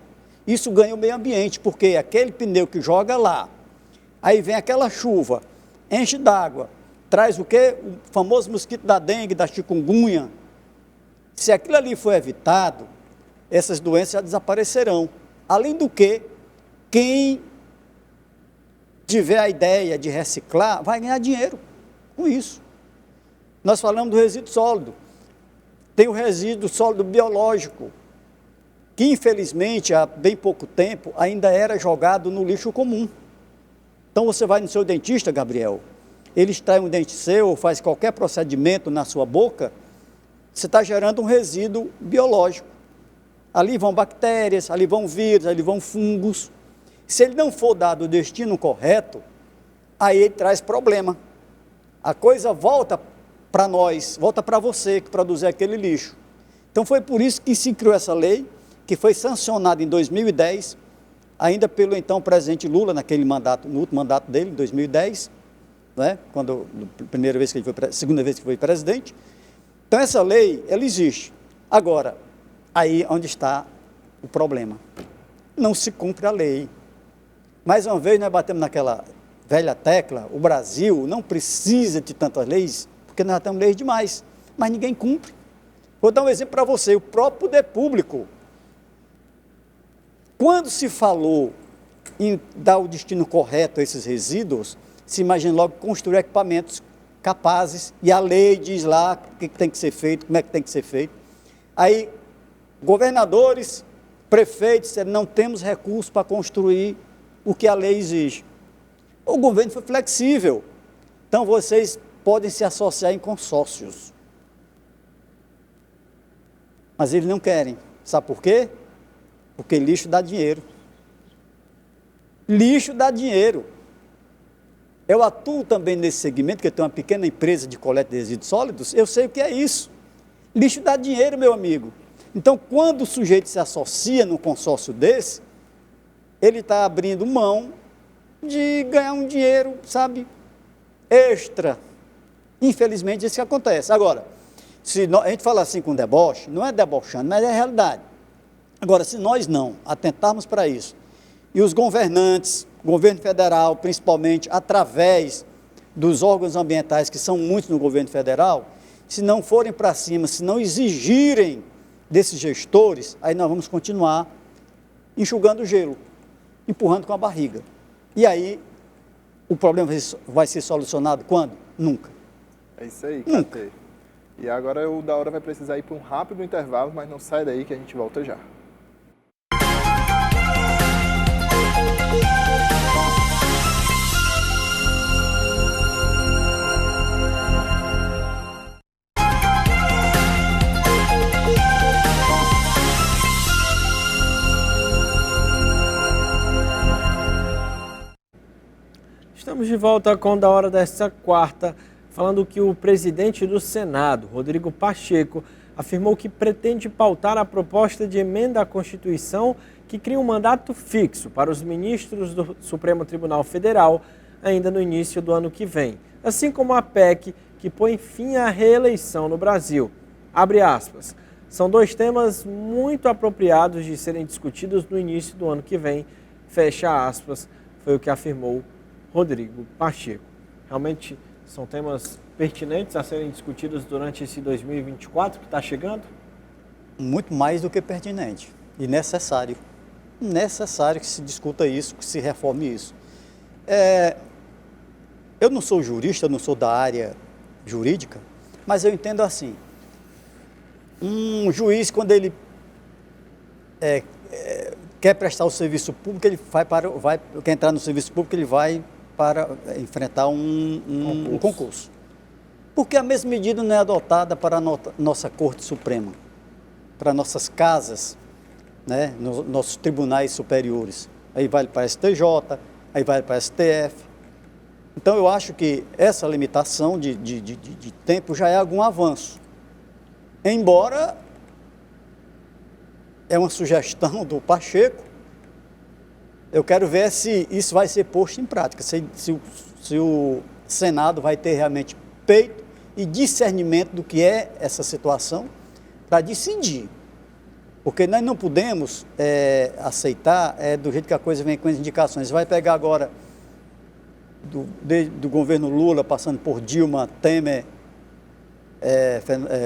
Speaker 3: Isso ganha o meio ambiente, porque aquele pneu que joga lá, aí vem aquela chuva, enche d'água, traz o quê? O famoso mosquito da dengue, da chikungunya. Se aquilo ali for evitado, essas doenças já desaparecerão. Além do que, quem tiver a ideia de reciclar, vai ganhar dinheiro com isso. Nós falamos do resíduo sólido. Tem o resíduo sólido biológico, que infelizmente há bem pouco tempo ainda era jogado no lixo comum. Então você vai no seu dentista, Gabriel, ele extrai um dente seu, faz qualquer procedimento na sua boca, você está gerando um resíduo biológico. Ali vão bactérias, ali vão vírus, ali vão fungos. Se ele não for dado o destino correto, aí ele traz problema. A coisa volta para nós, volta para você que produzir aquele lixo. Então foi por isso que se criou essa lei, que foi sancionada em 2010, ainda pelo então presidente Lula, naquele mandato, no último mandato dele, em 2010, né, segunda vez que foi presidente. Então essa lei, ela existe. Agora, aí onde está o problema. não se cumpre a lei. Mais uma vez, nós batemos naquela velha tecla, o Brasil não precisa de tantas leis, porque nós já temos leis demais, mas ninguém cumpre. Vou dar um exemplo para você, o próprio poder público. Quando se falou em dar o destino correto a esses resíduos, se imagina logo construir equipamentos capazes, e a lei diz lá o que tem que ser feito, como é que tem que ser feito. Aí, governadores, prefeitos, não temos recursos para construir o que a lei exige. O governo foi flexível, então vocês podem se associar em consórcios. Mas eles não querem, sabe por quê? Porque lixo dá dinheiro. Lixo dá dinheiro. Eu atuo também nesse segmento, que eu tenho uma pequena empresa de coleta de resíduos sólidos, eu sei o que é isso. Lixo dá dinheiro, meu amigo. Então, quando o sujeito se associa num consórcio desse, ele está abrindo mão de ganhar um dinheiro, sabe, extra. Infelizmente, isso que acontece. Agora, se a gente fala assim com deboche, não é debochando, mas é a realidade. Agora, se nós não atentarmos para isso, e os governantes, governo federal, principalmente, através dos órgãos ambientais, que são muitos no governo federal, se não forem para cima, se não exigirem desses gestores, aí nós vamos continuar enxugando o gelo, empurrando com a barriga. E aí, o problema vai ser solucionado quando? Nunca.
Speaker 1: É isso aí,
Speaker 3: Nunca.
Speaker 1: Catê. E agora o Da Hora vai precisar ir para um rápido intervalo, mas não sai daí que a gente volta já.
Speaker 4: Estamos de volta com o Da Hora desta quarta, falando que o presidente do Senado, Rodrigo Pacheco, afirmou que pretende pautar a proposta de emenda à Constituição que cria um mandato fixo para os ministros do Supremo Tribunal Federal ainda no início do ano que vem, assim como a PEC que põe fim à reeleição no Brasil. Abre aspas. São dois temas muito apropriados de serem discutidos no início do ano que vem, fecha aspas, foi o que afirmou Rodrigo Pacheco. Realmente são temas pertinentes a serem discutidos durante esse 2024 que está chegando?
Speaker 3: Muito mais do que pertinente e necessário. Necessário que se discuta isso, que se reforme isso. Eu não sou jurista, eu não sou da área jurídica, mas eu entendo assim. Um juiz, quando ele quer prestar o serviço público, ele quer entrar no serviço público, ele vai para enfrentar um concurso. Porque a mesma medida não é adotada para a nossa Corte Suprema, para nossas casas, né, nossos tribunais superiores. Aí vai para a STJ, aí vai para a STF. Então, eu acho que essa limitação de tempo já é algum avanço. Embora é uma sugestão do Pacheco, eu quero ver se isso vai ser posto em prática, se o Senado vai ter realmente peito e discernimento do que é essa situação para decidir. Porque nós não podemos aceitar do jeito que a coisa vem com as indicações. Vai pegar agora do governo Lula, passando por Dilma, Temer,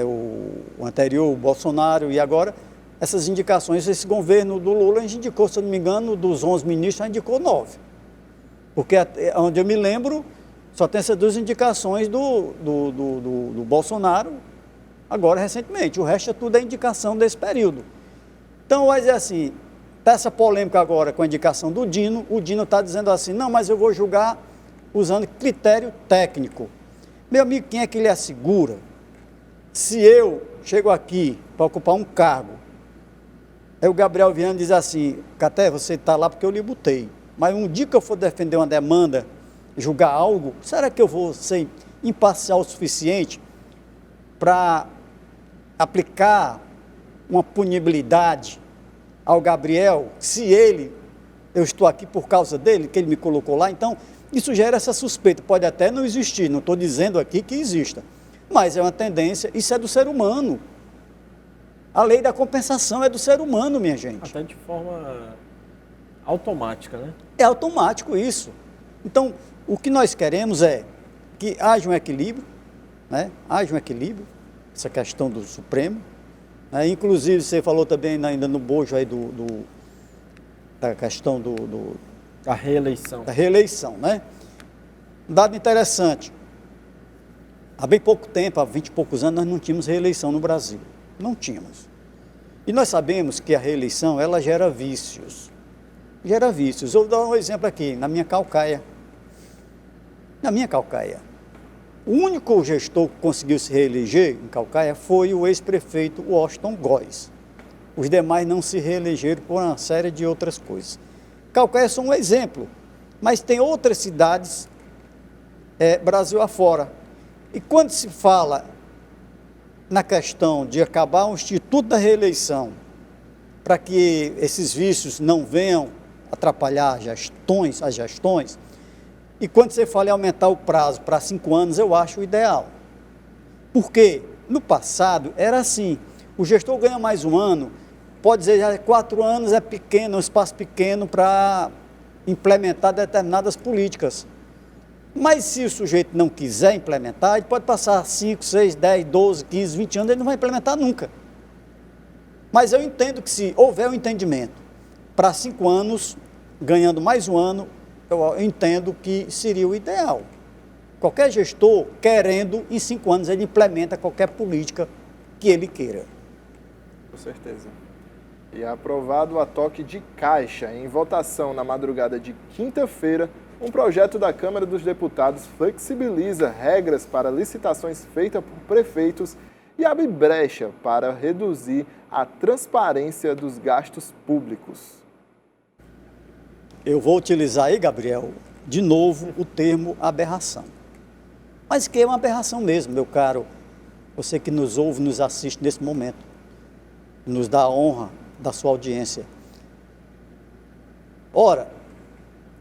Speaker 3: o anterior, o Bolsonaro, e agora essas indicações, esse governo do Lula, a gente indicou, se eu não me engano, dos 11 ministros, a gente indicou 9. Porque, onde eu me lembro, só tem essas duas indicações do Bolsonaro, agora recentemente. O resto é tudo indicação desse período. Então, vai dizer assim, está essa polêmica agora com a indicação do Dino, o Dino está dizendo assim, não, mas eu vou julgar usando critério técnico. Meu amigo, quem é que lhe assegura? Se eu chego aqui para ocupar um cargo, aí o Gabriel Viana diz assim, Caté, você está lá porque eu lhe botei, mas um dia que eu for defender uma demanda, julgar algo, será que eu vou ser imparcial o suficiente para aplicar uma punibilidade ao Gabriel, se eu estou aqui por causa dele, que ele me colocou lá? Então, isso gera essa suspeita, pode até não existir, não estou dizendo aqui que exista, mas é uma tendência, isso é do ser humano. A lei da compensação é do ser humano, minha gente.
Speaker 4: Até de forma Automática, né?
Speaker 3: É automático isso. Então, o que nós queremos é que haja um equilíbrio, né? Haja um equilíbrio, essa questão do Supremo. Né? Inclusive, você falou também ainda no bojo aí da questão
Speaker 4: Da reeleição.
Speaker 3: Da reeleição, né? Um dado interessante. Há bem pouco tempo, há 20 e poucos anos, nós não tínhamos reeleição no Brasil. Não tínhamos. E nós sabemos que a reeleição, ela gera vícios. Gera vícios. Eu vou dar um exemplo aqui, na minha Caucaia. Na minha Caucaia. O único gestor que conseguiu se reeleger em Caucaia foi o ex-prefeito Washington Góes. Os demais não se reelegeram por uma série de outras coisas. Caucaia é só um exemplo, mas tem outras cidades, Brasil afora. E quando se fala na questão de acabar o Instituto da Reeleição, para que esses vícios não venham atrapalhar as gestões, e quando você fala em aumentar o prazo para 5 anos, eu acho o ideal. Porque no passado era assim, o gestor ganha mais um ano, pode dizer já 4 anos é pequeno, um espaço pequeno para implementar determinadas políticas. Mas se o sujeito não quiser implementar, ele pode passar 5, 6, 10, 12, 15, 20 anos, ele não vai implementar nunca. Mas eu entendo que se houver um entendimento para 5 anos, ganhando mais um ano, eu entendo que seria o ideal. Qualquer gestor, querendo, em 5 anos ele implementa qualquer política que ele queira.
Speaker 1: Com certeza. E é aprovado a toque de caixa em votação na madrugada de quinta-feira. Um projeto da Câmara dos Deputados flexibiliza regras para licitações feitas por prefeitos e abre brecha para reduzir a transparência dos gastos públicos.
Speaker 3: Eu vou utilizar aí, Gabriel, de novo o termo aberração. Mas que é uma aberração mesmo, meu caro, você que nos ouve, nos assiste nesse momento, nos dá a honra da sua audiência. Ora,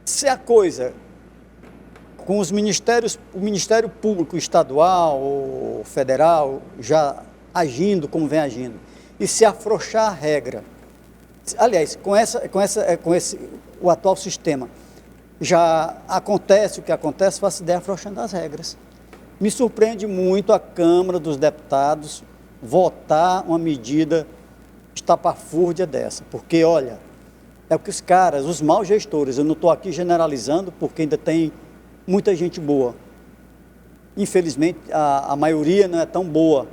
Speaker 3: se a coisa com os ministérios, o Ministério Público Estadual ou Federal já agindo como vem agindo, e se afrouxar a regra, aliás, com o atual sistema, já acontece o que acontece, faço ideia afrouxando as regras. Me surpreende muito a Câmara dos Deputados votar uma medida estapafúrdia dessa, porque, olha, é o que os caras, os maus gestores, eu não estou aqui generalizando, porque ainda tem muita gente boa. Infelizmente, a maioria não é tão boa,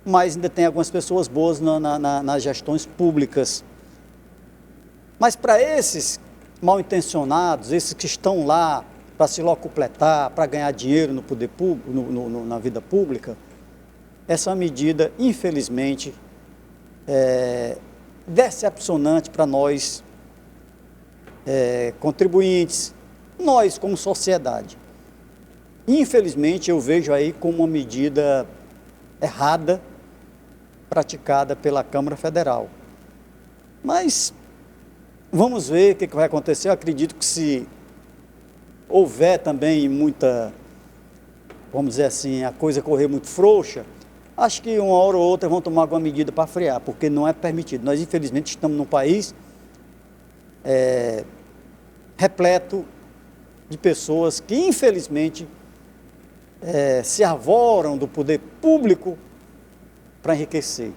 Speaker 3: mas ainda tem algumas pessoas boas nas gestões públicas. Mas para esses mal intencionados, esses que estão lá para se locupletar, para ganhar dinheiro no poder público, na vida pública, essa medida, infelizmente, é decepcionante para nós, contribuintes, nós como sociedade. Infelizmente, eu vejo aí como uma medida errada, praticada pela Câmara Federal. Mas vamos ver o que vai acontecer. Eu acredito que se houver também muita, vamos dizer assim, a coisa correr muito frouxa, acho que uma hora ou outra vão tomar alguma medida para frear, porque não é permitido. Nós, infelizmente, estamos num país repleto de pessoas que, infelizmente, se arvoram do poder público para enriquecer,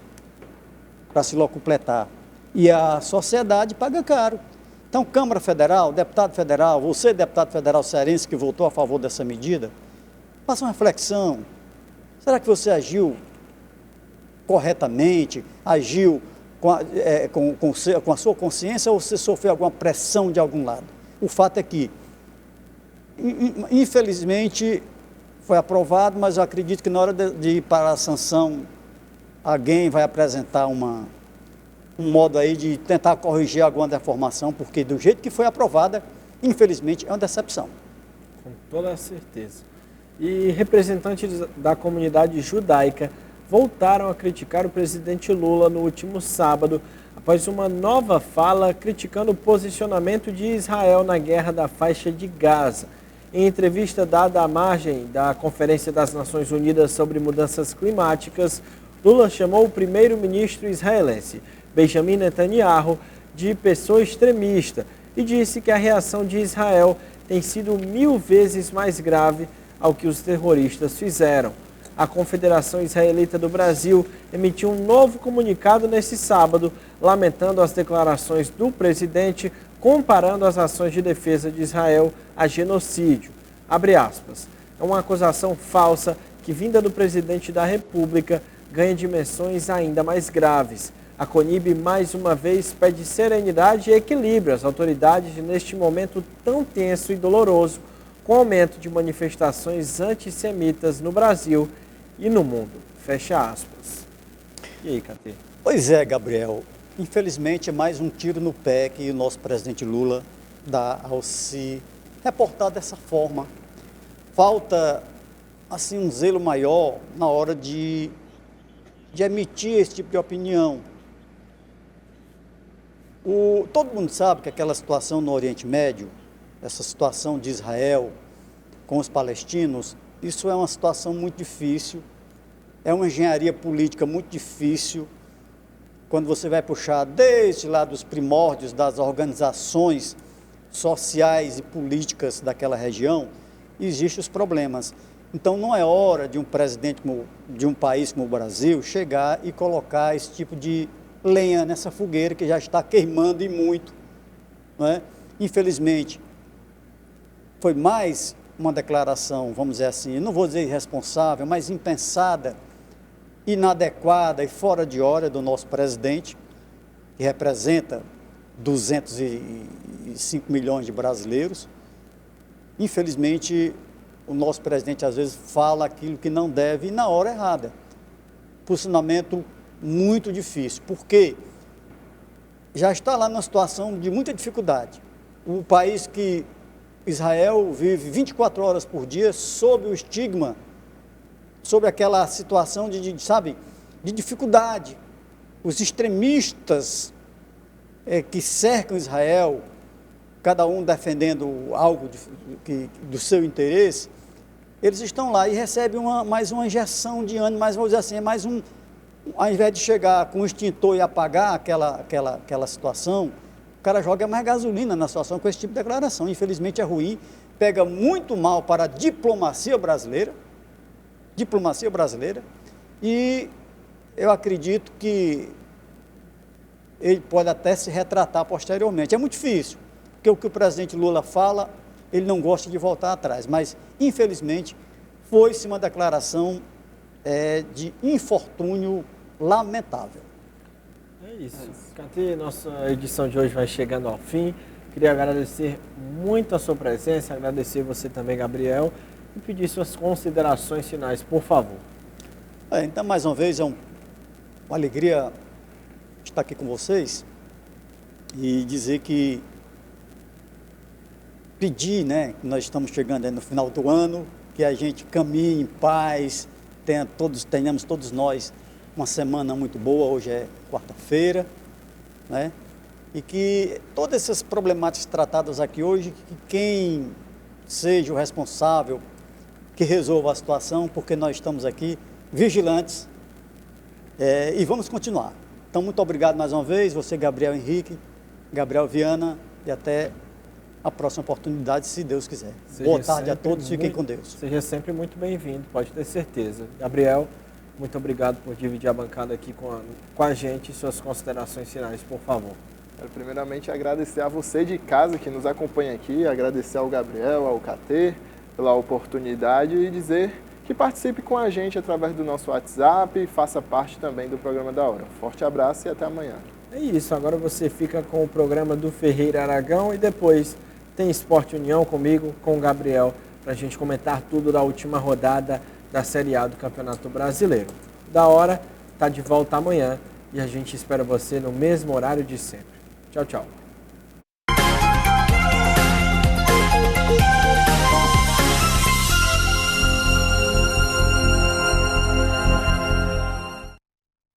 Speaker 3: para se locupletar. E a sociedade paga caro. Então, Câmara Federal, deputado federal, você, deputado federal cearense que votou a favor dessa medida, faça uma reflexão. Será que você agiu corretamente, agiu com a sua consciência ou você sofreu alguma pressão de algum lado? O fato é que, infelizmente, foi aprovado, mas eu acredito que na hora de ir para a sanção, alguém vai apresentar um modo aí de tentar corrigir alguma deformação, porque do jeito que foi aprovada, infelizmente, é uma decepção.
Speaker 4: Com toda certeza. E representantes da comunidade judaica voltaram a criticar o presidente Lula no último sábado, após uma nova fala criticando o posicionamento de Israel na guerra da faixa de Gaza. Em entrevista dada à margem da Conferência das Nações Unidas sobre Mudanças Climáticas, Lula chamou o primeiro-ministro israelense, Benjamin Netanyahu, de pessoa extremista e disse que a reação de Israel tem sido 1000 vezes mais grave ao que os terroristas fizeram. A Confederação Israelita do Brasil emitiu um novo comunicado nesse sábado, lamentando as declarações do presidente, comparando as ações de defesa de Israel a genocídio. Abre aspas. É uma acusação falsa que, vinda do presidente da República, ganha dimensões ainda mais graves. A CONIB, mais uma vez, pede serenidade e equilíbrio às autoridades neste momento tão tenso e doloroso, com aumento de manifestações antissemitas no Brasil e no mundo. Fecha aspas. E aí, Catê?
Speaker 3: Pois é, Gabriel. Infelizmente, é mais um tiro no pé que o nosso presidente Lula dá ao se reportar dessa forma. Falta, assim, um zelo maior na hora de emitir esse tipo de opinião. Todo mundo sabe que aquela situação no Oriente Médio, essa situação de Israel com os palestinos, isso é uma situação muito difícil, é uma engenharia política muito difícil. Quando você vai puxar desde lá dos primórdios das organizações sociais e políticas daquela região, existem os problemas. Então não é hora de um presidente de um país como o Brasil chegar e colocar esse tipo de lenha nessa fogueira que já está queimando e muito, não é? Infelizmente, foi mais uma declaração, vamos dizer assim, não vou dizer irresponsável, mas impensada, inadequada e fora de hora do nosso presidente, que representa 205 milhões de brasileiros. Infelizmente, o nosso presidente às vezes fala aquilo que não deve e na hora errada. Posicionamento muito difícil, porque já está lá numa situação de muita dificuldade. O país que Israel vive 24 horas por dia sob o estigma, sob aquela situação de dificuldade. Os extremistas que cercam Israel, cada um defendendo algo do seu interesse, eles estão lá e recebem mais uma injeção de ânimo, mais, vamos dizer assim, mais um, ao invés de chegar com o extintor e apagar aquela situação, o cara joga mais gasolina na situação com esse tipo de declaração. Infelizmente é ruim, pega muito mal para a diplomacia brasileira, e eu acredito que ele pode até se retratar posteriormente. É muito difícil, porque o que o presidente Lula fala, ele não gosta de voltar atrás, mas infelizmente foi-se uma declaração de infortúnio lamentável.
Speaker 4: É isso. Catê, nossa edição de hoje vai chegando ao fim. Queria agradecer muito a sua presença, agradecer você também, Gabriel, e pedir suas considerações finais, por favor.
Speaker 3: Então, mais uma vez, é uma alegria estar aqui com vocês e dizer que pedir, né, que nós estamos chegando aí no final do ano, que a gente caminhe em paz, tenhamos todos nós uma semana muito boa. Hoje é quarta-feira, né? E que todas essas problemáticas tratadas aqui hoje, que quem seja o responsável, que resolva a situação, porque nós estamos aqui vigilantes e vamos continuar. Então, muito obrigado mais uma vez, você, Gabriel Henrique, Gabriel Viana, e até a próxima oportunidade, se Deus quiser. Boa tarde a todos, fiquem com Deus.
Speaker 4: Seja sempre muito bem-vindo, pode ter certeza. Gabriel, muito obrigado por dividir a bancada aqui com a gente. Suas considerações finais, por favor.
Speaker 1: Quero primeiramente agradecer a você de casa que nos acompanha aqui, agradecer ao Gabriel, ao Catê, pela oportunidade e dizer que participe com a gente através do nosso WhatsApp e faça parte também do programa da hora. Forte abraço e até amanhã. É
Speaker 4: isso, agora você fica com o programa do Ferreira Aragão e depois tem Esporte União comigo, com o Gabriel, para a gente comentar tudo da última rodada da Série A do Campeonato Brasileiro. Da hora, tá de volta amanhã e a gente espera você no mesmo horário de sempre. Tchau, tchau.